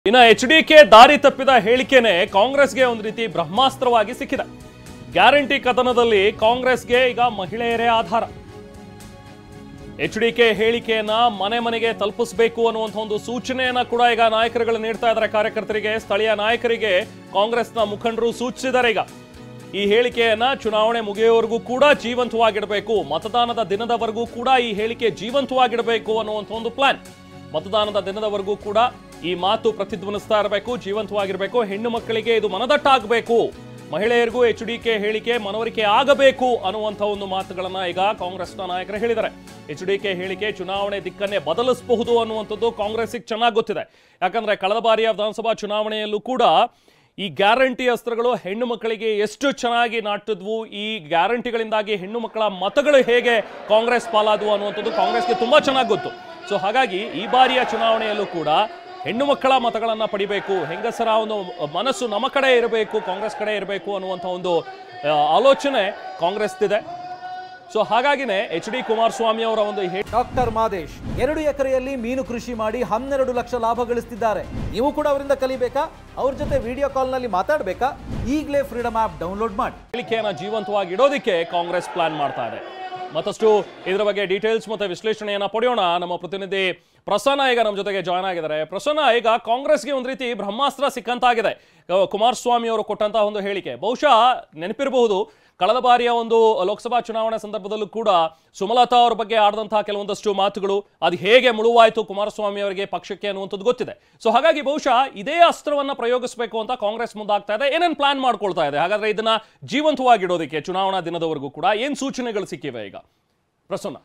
ಇನ್ನು ಎಚ್ಡಿಕೆ ದಾರಿ ತಪ್ಪಿದ ಹೇಳಿಕೆನೇ ಕಾಂಗ್ರೆಸ್ಗೆ ಒಂದು ರೀತಿ ಬ್ರಹ್ಮಾಸ್ತ್ರವಾಗಿ ಸಿಕ್ಕಿದೆ. ಗ್ಯಾರಂಟಿ ಕದನದಲ್ಲಿ ಕಾಂಗ್ರೆಸ್ಗೆ ಈಗ ಮಹಿಳೆಯರೇ ಆಧಾರ. ಎಚ್ಡಿಕೆ ಹೇಳಿಕೆಯನ್ನ ಮನೆ ಮನೆಗೆ ತಲುಪಿಸಬೇಕು ಅನ್ನುವಂಥ ಒಂದು ಸೂಚನೆಯನ್ನ ಕೂಡ ಈಗ ನಾಯಕರುಗಳು ನೀಡ್ತಾ ಇದ್ದಾರೆ. ಕಾರ್ಯಕರ್ತರಿಗೆ, ಸ್ಥಳೀಯ ನಾಯಕರಿಗೆ ಕಾಂಗ್ರೆಸ್ನ ಮುಖಂಡರು ಸೂಚಿಸಿದ್ದಾರೆ. ಈಗ ಈ ಹೇಳಿಕೆಯನ್ನ ಚುನಾವಣೆ ಮುಗಿಯುವವರೆಗೂ ಕೂಡ ಜೀವಂತವಾಗಿಡಬೇಕು, ಮತದಾನದ ದಿನದವರೆಗೂ ಕೂಡ ಈ ಹೇಳಿಕೆ ಜೀವಂತವಾಗಿಡಬೇಕು ಅನ್ನುವಂಥ ಒಂದು ಪ್ಲಾನ್. ಮತದಾನದ ದಿನದವರೆಗೂ ಕೂಡ ಈ ಮಾತು ಪ್ರತಿಧ್ವನಿಸ್ತಾ ಇರಬೇಕು, ಜೀವಂತವಾಗಿರಬೇಕು. ಹೆಣ್ಣು ಮಕ್ಕಳಿಗೆ ಇದು ಮನದಟ್ಟಾಗಬೇಕು, ಮಹಿಳೆಯರಿಗೂ ಎಚ್ಡಿಕೆ ಹೇಳಿಕೆ ಮನವರಿಕೆ ಆಗಬೇಕು ಅನ್ನುವಂಥ ಒಂದು ಮಾತುಗಳನ್ನ ಈಗ ಕಾಂಗ್ರೆಸ್ನ ನಾಯಕರು ಹೇಳಿದ್ದಾರೆ. ಎಚ್ಡಿಕೆ ಹೇಳಿಕೆ ಚುನಾವಣೆ ದಿಕ್ಕನ್ನೇ ಬದಲಿಸಬಹುದು ಅನ್ನುವಂಥದ್ದು ಕಾಂಗ್ರೆಸ್ಗೆ ಚೆನ್ನಾಗಿ ಗೊತ್ತಿದೆ. ಯಾಕಂದ್ರೆ ಕಳೆದ ಬಾರಿಯ ವಿಧಾನಸಭಾ ಚುನಾವಣೆಯಲ್ಲೂ ಕೂಡ ಈ ಗ್ಯಾರಂಟಿ ಅಸ್ತ್ರಗಳು ಹೆಣ್ಣು ಮಕ್ಕಳಿಗೆ ಎಷ್ಟು ಚೆನ್ನಾಗಿ ನಾಟಿದ್ವು, ಈ ಗ್ಯಾರಂಟಿಗಳಿಂದಾಗಿ ಹೆಣ್ಣು ಮಕ್ಕಳ ಮತಗಳು ಹೇಗೆ ಕಾಂಗ್ರೆಸ್ ಪಾಲಾದವು ಅನ್ನುವಂಥದ್ದು ಕಾಂಗ್ರೆಸ್ಗೆ ತುಂಬಾ ಚೆನ್ನಾಗಿ ಗೊತ್ತು. ಸೊ ಹಾಗಾಗಿ ಈ ಬಾರಿಯ ಚುನಾವಣೆಯಲ್ಲೂ ಕೂಡ ಹೆಣ್ಣು ಮಕ್ಕಳ ಮತಗಳನ್ನ ಪಡಿಬೇಕು, ಹೆಂಗಸರ ಒಂದು ಮನಸ್ಸು ನಮ್ಮ ಕಡೆ ಇರಬೇಕು, ಕಾಂಗ್ರೆಸ್ ಕಡೆ ಇರಬೇಕು ಅನ್ನುವಂಥ ಒಂದು ಆಲೋಚನೆ ಕಾಂಗ್ರೆಸ್ದಿದೆ. ಸೊ ಹಾಗಾಗಿನೇ ಎಚ್.ಡಿ. ಕುಮಾರಸ್ವಾಮಿ ಅವರ ಒಂದು ಡಾಕ್ಟರ್ ಮಾದೇಶ್ 2 ಎಕರೆಯಲ್ಲಿ ಮೀನು ಕೃಷಿ ಮಾಡಿ 12 ಲಕ್ಷ ಲಾಭ ಗಳಿಸ್ತಿದ್ದಾರೆ. ನೀವು ಕೂಡ ಅವರಿಂದ ಕಲಿಬೇಕಾ? ಅವ್ರ ಜೊತೆ ವಿಡಿಯೋ ಕಾಲ್ ನಲ್ಲಿ ಮಾತಾಡಬೇಕಾ? ಈಗಲೇ ಫ್ರೀಡಮ್ ಆಪ್ ಡೌನ್ಲೋಡ್ ಮಾಡಿ. ಹೇಳಿಕೆಯನ್ನು ಜೀವಂತವಾಗಿ ಇಡೋದಕ್ಕೆ ಕಾಂಗ್ರೆಸ್ ಪ್ಲಾನ್ ಮಾಡ್ತಾ ಇದೆ. ಮತ್ತಷ್ಟು ಇದರ ಬಗ್ಗೆ ಡೀಟೇಲ್ಸ್ ಮತ್ತೆ ವಿಶ್ಲೇಷಣೆಯನ್ನ ಪಡೆಯೋಣ. ನಮ್ಮ ಪ್ರತಿನಿಧಿ ಪ್ರಸನ್ನ ಈಗ ನಮ್ಮ ಜೊತೆಗೆ ಜಾಯ್ನ್ ಆಗಿದ್ದಾರೆ. ಪ್ರಸನ್ನ, ಈಗ ಕಾಂಗ್ರೆಸ್ಗೆ ಒಂದು ರೀತಿ ಬ್ರಹ್ಮಾಸ್ತ್ರ ಸಿಕ್ಕಂತಾಗಿದೆ ಕುಮಾರಸ್ವಾಮಿ ಅವರು ಕೊಟ್ಟಂತಹ ಒಂದು ಹೇಳಿಕೆ. ಬಹುಶಃ ನೆನಪಿರಬಹುದು, ಕಳೆದ ಬಾರಿಯ ಒಂದು ಲೋಕಸಭಾ ಚುನಾವಣೆ ಸಂದರ್ಭದಲ್ಲೂ ಕೂಡ ಸುಮಲತಾ ಅವರ ಬಗ್ಗೆ ಆಡಿದಂತಹ ಕೆಲವೊಂದಷ್ಟು ಮಾತುಗಳು ಅದು ಹೇಗೆ ಮುಳುವಾಯಿತು ಕುಮಾರಸ್ವಾಮಿ ಅವರಿಗೆ, ಪಕ್ಷಕ್ಕೆ ಅನ್ನುವಂಥದ್ದು ಗೊತ್ತಿದೆ. ಸೊ ಹಾಗಾಗಿ ಬಹುಶಃ ಇದೇ ಅಸ್ತ್ರವನ್ನ ಪ್ರಯೋಗಿಸಬೇಕು ಅಂತ ಕಾಂಗ್ರೆಸ್ ಮುಂದಾಗ್ತಾ ಇದೆ. ಏನೇನು ಪ್ಲಾನ್ ಮಾಡ್ಕೊಳ್ತಾ ಇದೆ? ಹಾಗಾದ್ರೆ ಇದನ್ನ ಜೀವಂತವಾಗಿಡೋದಕ್ಕೆ ಚುನಾವಣಾ ದಿನದವರೆಗೂ ಕೂಡ ಏನ್ ಸೂಚನೆಗಳು ಸಿಕ್ಕಿವೆ ಈಗ ಪ್ರಸನ್ನ?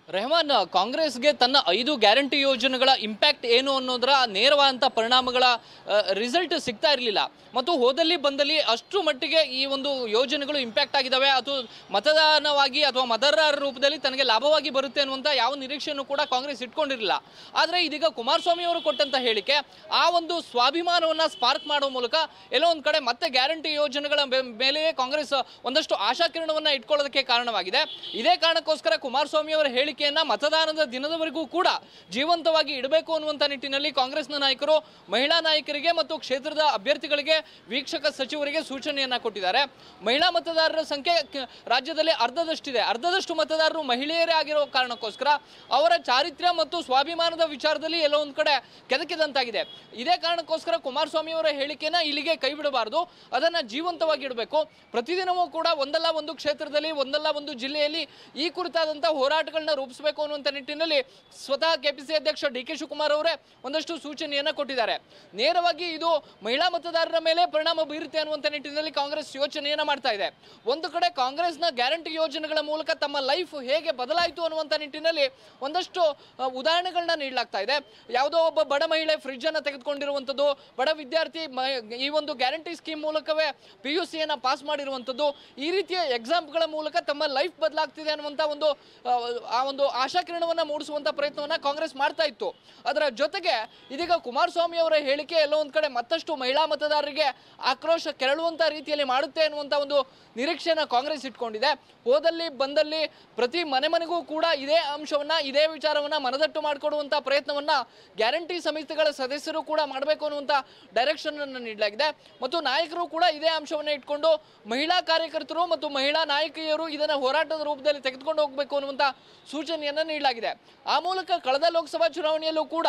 ರೆಹಮಾನ್, ಕಾಂಗ್ರೆಸ್ಗೆ ತನ್ನ 5 ಗ್ಯಾರಂಟಿ ಯೋಜನೆಗಳ ಇಂಪ್ಯಾಕ್ಟ್ ಏನು ಅನ್ನೋದರ ನೇರವಾದಂಥ ಪರಿಣಾಮಗಳ ರಿಸಲ್ಟ್ ಸಿಗ್ತಾ ಇರಲಿಲ್ಲ. ಮತ್ತು ಹೋದಲ್ಲಿ ಬಂದಲ್ಲಿ ಅಷ್ಟು ಮಟ್ಟಿಗೆ ಈ ಒಂದು ಯೋಜನೆಗಳು ಇಂಪ್ಯಾಕ್ಟ್ ಆಗಿದ್ದಾವೆ, ಅದು ಮತದಾನವಾಗಿ ಅಥವಾ ಮತದಾರರ ರೂಪದಲ್ಲಿ ತನಗೆ ಲಾಭವಾಗಿ ಬರುತ್ತೆ ಅನ್ನುವಂಥ ಯಾವ ನಿರೀಕ್ಷೆಯನ್ನು ಕೂಡ ಕಾಂಗ್ರೆಸ್ ಇಟ್ಕೊಂಡಿರಲಿಲ್ಲ. ಆದರೆ ಇದೀಗ ಕುಮಾರಸ್ವಾಮಿ ಅವರು ಕೊಟ್ಟಂಥ ಹೇಳಿಕೆ ಆ ಒಂದು ಸ್ವಾಭಿಮಾನವನ್ನು ಸ್ಪಾರ್ಕ್ ಮಾಡೋ ಮೂಲಕ ಎಲ್ಲೋ ಒಂದು ಕಡೆ ಮತ್ತೆ ಗ್ಯಾರಂಟಿ ಯೋಜನೆಗಳ ಮೇಲೆಯೇ ಕಾಂಗ್ರೆಸ್ ಒಂದಷ್ಟು ಆಶಾಕಿರಣವನ್ನು ಇಟ್ಕೊಳ್ಳೋದಕ್ಕೆ ಕಾರಣವಾಗಿದೆ. ಇದೇ ಕಾರಣಕ್ಕೋಸ್ಕರ ಕುಮಾರಸ್ವಾಮಿ ಅವರ ಹೇಳಿಕೆ ಮತದಾನದ ದಿನದವರೆಗೂ ಕೂಡ ಜೀವಂತವಾಗಿ ಇಡಬೇಕು ಅನ್ನುವಂಥ ನಿಟ್ಟಿನಲ್ಲಿ ಕಾಂಗ್ರೆಸ್ನ ನಾಯಕರು ಮಹಿಳಾ ನಾಯಕರಿಗೆ ಮತ್ತು ಕ್ಷೇತ್ರದ ಅಭ್ಯರ್ಥಿಗಳಿಗೆ, ವೀಕ್ಷಕ ಸಚಿವರಿಗೆ ಸೂಚನೆಯನ್ನ ಕೊಟ್ಟಿದ್ದಾರೆ. ಮಹಿಳಾ ಮತದಾರರ ಸಂಖ್ಯೆ ರಾಜ್ಯದಲ್ಲಿ ಅರ್ಧದಷ್ಟು ಮತದಾರರು ಮಹಿಳೆಯರೇ ಆಗಿರೋ ಕಾರಣಕ್ಕೋಸ್ಕರ ಅವರ ಚಾರಿತ್ರ್ಯ ಮತ್ತು ಸ್ವಾಭಿಮಾನದ ವಿಚಾರದಲ್ಲಿ ಎಲ್ಲೋ ಒಂದು ಕಡೆ ಕೆದಕಿದಂತಾಗಿದೆ. ಇದೇ ಕಾರಣಕ್ಕೋಸ್ಕರ ಕುಮಾರಸ್ವಾಮಿ ಅವರ ಹೇಳಿಕೆನ ಇಲ್ಲಿಗೆ ಕೈ ಬಿಡಬಾರದು, ಅದನ್ನ ಜೀವಂತವಾಗಿ ಇಡಬೇಕು. ಪ್ರತಿದಿನವೂ ಕೂಡ ಒಂದಲ್ಲ ಒಂದು ಕ್ಷೇತ್ರದಲ್ಲಿ, ಒಂದಲ್ಲ ಒಂದು ಜಿಲ್ಲೆಯಲ್ಲಿ ಈ ಕುರಿತಾದಂತಹ ಹೋರಾಟಗಳನ್ನ ರೂಪಿಸಬೇಕು ಅನ್ನುವಂಥ ನಿಟ್ಟಿನಲ್ಲಿ ಸ್ವತಃ ಕೆಪಿಸಿ ಅಧ್ಯಕ್ಷ ಡಿ.ಕೆ. ಶಿವಕುಮಾರ್ ಅವರೇ ಒಂದಷ್ಟು ಸೂಚನೆಯನ್ನ ಕೊಟ್ಟಿದ್ದಾರೆ. ನೇರವಾಗಿ ಇದು ಮಹಿಳಾ ಮತದಾರರ ಮೇಲೆ ಪರಿಣಾಮ ಬೀರುತ್ತೆ ಅನ್ನುವಂಥ ನಿಟ್ಟಿನಲ್ಲಿ ಕಾಂಗ್ರೆಸ್ ಯೋಚನೆಯನ್ನ ಮಾಡ್ತಾ ಇದೆ. ಒಂದು ಕಡೆ ಕಾಂಗ್ರೆಸ್ನ ಗ್ಯಾರಂಟಿ ಯೋಜನೆಗಳ ಮೂಲಕ ತಮ್ಮ ಲೈಫ್ ಹೇಗೆ ಬದಲಾಯಿತು ಅನ್ನುವಂಥ ನಿಟ್ಟಿನಲ್ಲಿ ಒಂದಷ್ಟು ಉದಾಹರಣೆಗಳನ್ನ ನೀಡಲಾಗ್ತಾ ಇದೆ. ಯಾವುದೋ ಒಬ್ಬ ಬಡ ಮಹಿಳೆ ಫ್ರಿಡ್ಜ್ ಅನ್ನ ತೆಗೆದುಕೊಂಡಿರುವಂಥದ್ದು, ಬಡ ವಿದ್ಯಾರ್ಥಿ ಈ ಒಂದು ಗ್ಯಾರಂಟಿ ಸ್ಕೀಮ್ ಮೂಲಕವೇ PUC ಪಾಸ್ ಮಾಡಿರುವಂಥದ್ದು, ಈ ರೀತಿಯ ಎಕ್ಸಾಂಪ್ಗಳ ಮೂಲಕ ತಮ್ಮ ಲೈಫ್ ಬದಲಾಗ್ತಿದೆ ಅನ್ನುವಂಥ ಒಂದು ಆಶಾಕಿರಣವನ್ನ ಮೂಡಿಸುವಂತ ಪ್ರಯತ್ನವನ್ನ ಕಾಂಗ್ರೆಸ್ ಮಾಡ್ತಾ ಇತ್ತು. ಅದರ ಜೊತೆಗೆ ಇದೀಗ ಕುಮಾರಸ್ವಾಮಿ ಅವರ ಹೇಳಿಕೆ ಎಲ್ಲೋ ಒಂದ್ ಕಡೆ ಮತ್ತಷ್ಟು ಮಹಿಳಾ ಮತದಾರರಿಗೆ ಆಕ್ರೋಶ ಕೆರಳುವಂತ ರೀತಿಯಲ್ಲಿ ಮಾಡುತ್ತೆ ಅನ್ನುವಂತ ಒಂದು ನಿರೀಕ್ಷೆನ ಕಾಂಗ್ರೆಸ್ ಇಟ್ಕೊಂಡಿದೆ. ಹೋದಲ್ಲಿ ಬಂದಲ್ಲಿ ಪ್ರತಿ ಮನೆಗೂ ಕೂಡ ಇದೇ ಅಂಶವನ್ನ, ಇದೇ ವಿಚಾರವನ್ನ ಮನದಟ್ಟು ಮಾಡಿಕೊಡುವಂತ ಪ್ರಯತ್ನವನ್ನ ಗ್ಯಾರಂಟಿ ಸಮಿತಿಗಳ ಸದಸ್ಯರು ಕೂಡ ಮಾಡಬೇಕು ಅನ್ನುವಂತ ಡೈರೆಕ್ಷನ್ ಅನ್ನು ನೀಡಲಾಗಿದೆ. ಮತ್ತು ನಾಯಕರು ಕೂಡ ಇದೇ ಅಂಶವನ್ನ ಇಟ್ಕೊಂಡು ಮಹಿಳಾ ಕಾರ್ಯಕರ್ತರು ಮತ್ತು ಮಹಿಳಾ ನಾಯಕಿಯರು ಇದನ್ನ ಹೋರಾಟದ ರೂಪದಲ್ಲಿ ತೆಗೆದುಕೊಂಡು ಹೋಗಬೇಕು ಅನ್ನುವಂತ ಸೂಚನೆಯನ್ನ ನೀಡಲಾಗಿದೆ. ಆ ಮೂಲಕ ಕಳೆದ ಲೋಕಸಭಾ ಚುನಾವಣೆಯಲ್ಲೂ ಕೂಡ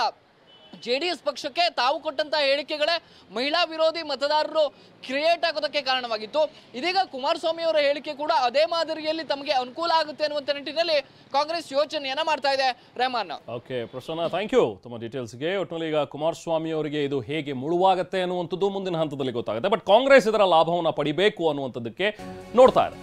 JDS ಪಕ್ಷಕ್ಕೆ ತಾವು ಕೊಟ್ಟಂತಹ ಹೇಳಿಕೆಗಳೇ ಮಹಿಳಾ ವಿರೋಧಿ ಮತದಾರರು ಕ್ರಿಯೇಟ್ ಆಗೋದಕ್ಕೆ ಕಾರಣವಾಗಿತ್ತು. ಇದೀಗ ಕುಮಾರಸ್ವಾಮಿ ಅವರ ಹೇಳಿಕೆ ಕೂಡ ಅದೇ ಮಾದರಿಯಲ್ಲಿ ತಮಗೆ ಅನುಕೂಲ ಆಗುತ್ತೆ ಅನ್ನುವಂಥ ನಿಟ್ಟಿನಲ್ಲಿ ಕಾಂಗ್ರೆಸ್ ಯೋಚನೆಯನ್ನ ಮಾಡ್ತಾ ಇದೆ. Rahman. Okay Prasanna, thank you ತಮ್ಮ ಡೀಟೇಲ್ಸ್ಗೆ. ಒಟ್ಟಿನಲ್ಲಿ ಈಗ ಕುಮಾರಸ್ವಾಮಿ ಅವರಿಗೆ ಇದು ಹೇಗೆ ಮುಳುವಾಗುತ್ತೆ ಅನ್ನುವಂಥದ್ದು ಮುಂದಿನ ಹಂತದಲ್ಲಿ ಗೊತ್ತಾಗುತ್ತೆ. ಬಟ್ ಕಾಂಗ್ರೆಸ್ ಇದರ ಲಾಭವನ್ನು ಪಡಿಬೇಕು ಅನ್ನುವಂಥದ್ದಕ್ಕೆ ನೋಡ್ತಾ ಇದೆ.